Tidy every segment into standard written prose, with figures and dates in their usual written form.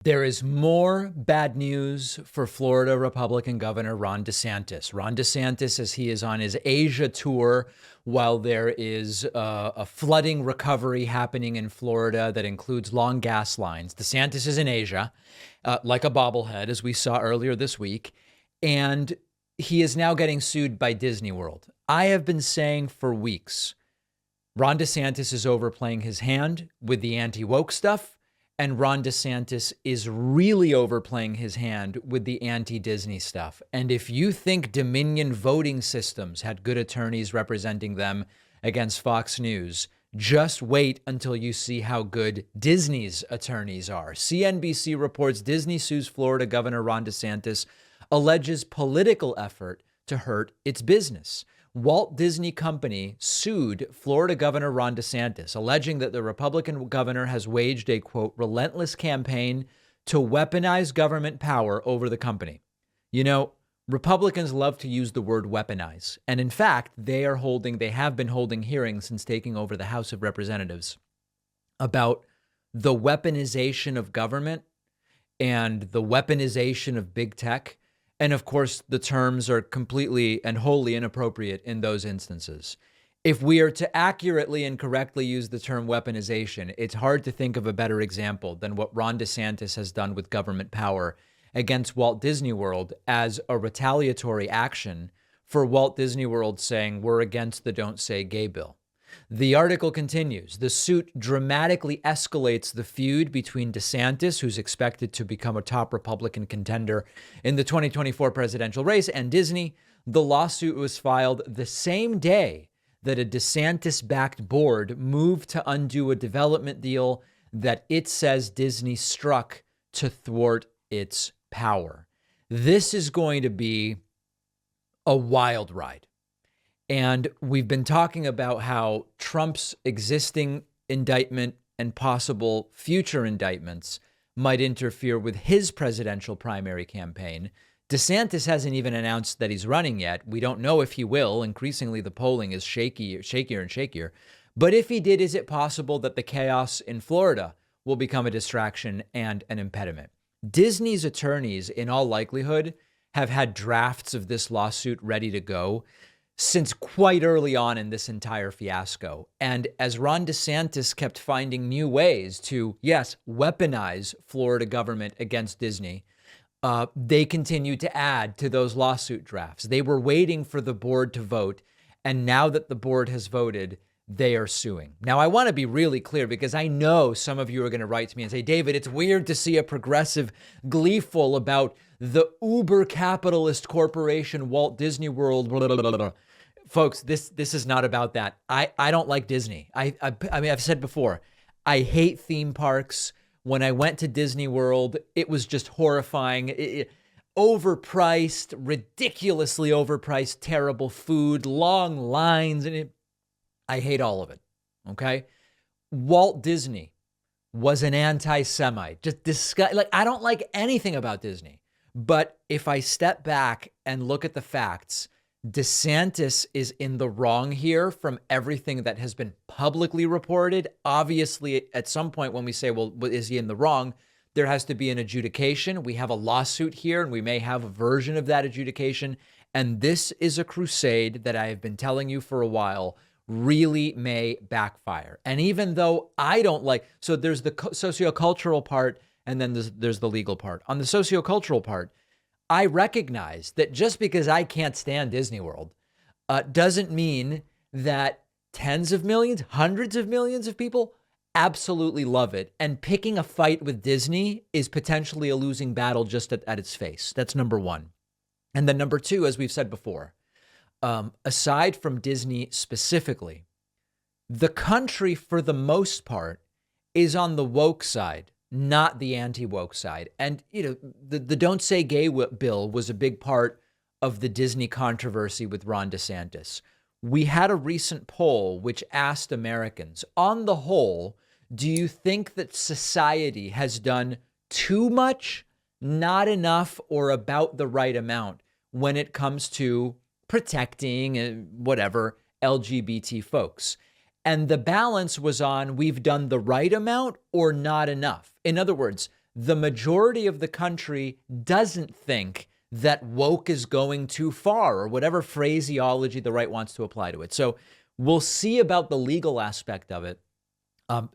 There is more bad news for Florida Republican Governor Ron DeSantis. Ron DeSantis, as he is on his Asia tour, while there is a flooding recovery happening in Florida that includes long gas lines. DeSantis is in Asia, like a bobblehead, as we saw earlier this week, and he is now getting sued by Disney World. I have been saying for weeks, Ron DeSantis is overplaying his hand with the anti-woke stuff. And Ron DeSantis is really overplaying his hand with the anti-Disney stuff. And if you think Dominion voting systems had good attorneys representing them against Fox News, just wait until you see how good Disney's attorneys are. CNBC reports Disney sues Florida Governor Ron DeSantis, alleges political effort to hurt its business. Walt Disney Company sued Florida Governor Ron DeSantis, alleging that the Republican governor has waged a, quote, relentless campaign to weaponize government power over the company. You know, Republicans love to use the word weaponize. And in fact, they have been holding hearings since taking over the House of Representatives about the weaponization of government and the weaponization of big tech. And of course, the terms are completely and wholly inappropriate in those instances. If we are to accurately and correctly use the term weaponization, it's hard to think of a better example than what Ron DeSantis has done with government power against Walt Disney World as a retaliatory action for Walt Disney World saying we're against the Don't Say Gay bill. The article continues. The suit dramatically escalates the feud between DeSantis, who's expected to become a top Republican contender in the 2024 presidential race, and Disney. The lawsuit was filed the same day that a DeSantis-backed board moved to undo a development deal that it says Disney struck to thwart its power. This is going to be a wild ride. And we've been talking about how Trump's existing indictment and possible future indictments might interfere with his presidential primary campaign. DeSantis hasn't even announced that he's running yet. We don't know if he will. Increasingly, the polling is shakier and shakier. But if he did, is it possible that the chaos in Florida will become a distraction and an impediment? Disney's attorneys, in all likelihood, have had drafts of this lawsuit ready to go since quite early on in this entire fiasco. And as Ron DeSantis kept finding new ways to, yes, weaponize Florida government against Disney, they continued to add to those lawsuit drafts. They were waiting for the board to vote. And now that the board has voted, they are suing. Now, I want to be really clear because I know some of you are going to write to me and say, David, it's weird to see a progressive gleeful about the uber capitalist corporation, Walt Disney World, blah, blah, blah, blah. Folks, this is not about that. I don't like Disney. I mean, I've said before, I hate theme parks. When I went to Disney World, it was just horrifying. Overpriced, ridiculously overpriced, terrible food, long lines, and I hate all of it. Okay, Walt Disney was an anti-Semite. Just disgust. Like, I don't like anything about Disney. But if I step back and look at the facts, DeSantis is in the wrong here from everything that has been publicly reported. Obviously, at some point when we say, well, is he in the wrong? There has to be an adjudication. We have a lawsuit here, and we may have a version of that adjudication. And this is a crusade that I have been telling you for a while really may backfire. And even though I don't like, so there's the sociocultural part, and then there's the legal part. On the sociocultural part, I recognize that just because I can't stand Disney World doesn't mean that tens of millions, hundreds of millions of people absolutely love it. And picking a fight with Disney is potentially a losing battle just at its face. That's number one. And then number two, as we've said before, aside from Disney specifically, the country for the most part is on the woke side, not the anti-woke side. And, you know, the Don't Say Gay bill was a big part of the Disney controversy with Ron DeSantis. We had a recent poll which asked Americans, on the whole, do you think that society has done too much, not enough, or about the right amount when it comes to protecting whatever LGBT folks? And the balance was on we've done the right amount or not enough. In other words, the majority of the country doesn't think that woke is going too far, or whatever phraseology the right wants to apply to it. So we'll see about the legal aspect of it.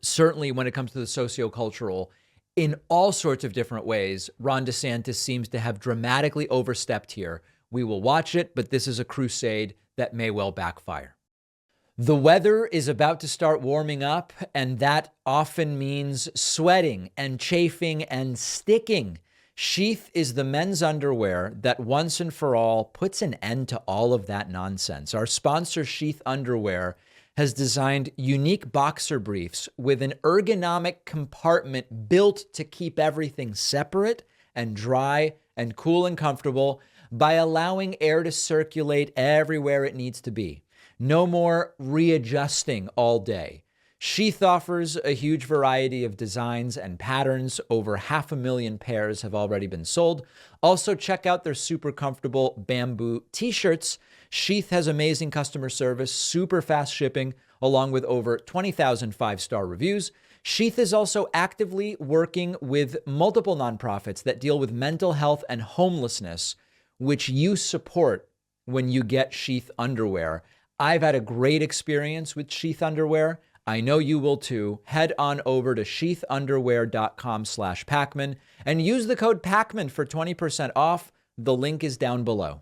Certainly when it comes to the sociocultural, in all sorts of different ways, Ron DeSantis seems to have dramatically overstepped here. We will watch it, but this is a crusade that may well backfire. The weather is about to start warming up, and that often means sweating and chafing and sticking. Sheath is the men's underwear that once and for all puts an end to all of that nonsense. Our sponsor, Sheath Underwear, has designed unique boxer briefs with an ergonomic compartment built to keep everything separate and dry and cool and comfortable by allowing air to circulate everywhere it needs to be. No more readjusting all day. Sheath offers a huge variety of designs and patterns. Over 500,000 pairs have already been sold. Also, check out their super comfortable bamboo t-shirts. Sheath has amazing customer service, super fast shipping, along with over 20,000 five-star reviews. Sheath is also actively working with multiple nonprofits that deal with mental health and homelessness, which you support when you get Sheath Underwear. I've had a great experience with Sheath Underwear. I know you will too. Head on over to sheathunderwear.com/Pacman and use the code Pacman for 20% off. The link is down below.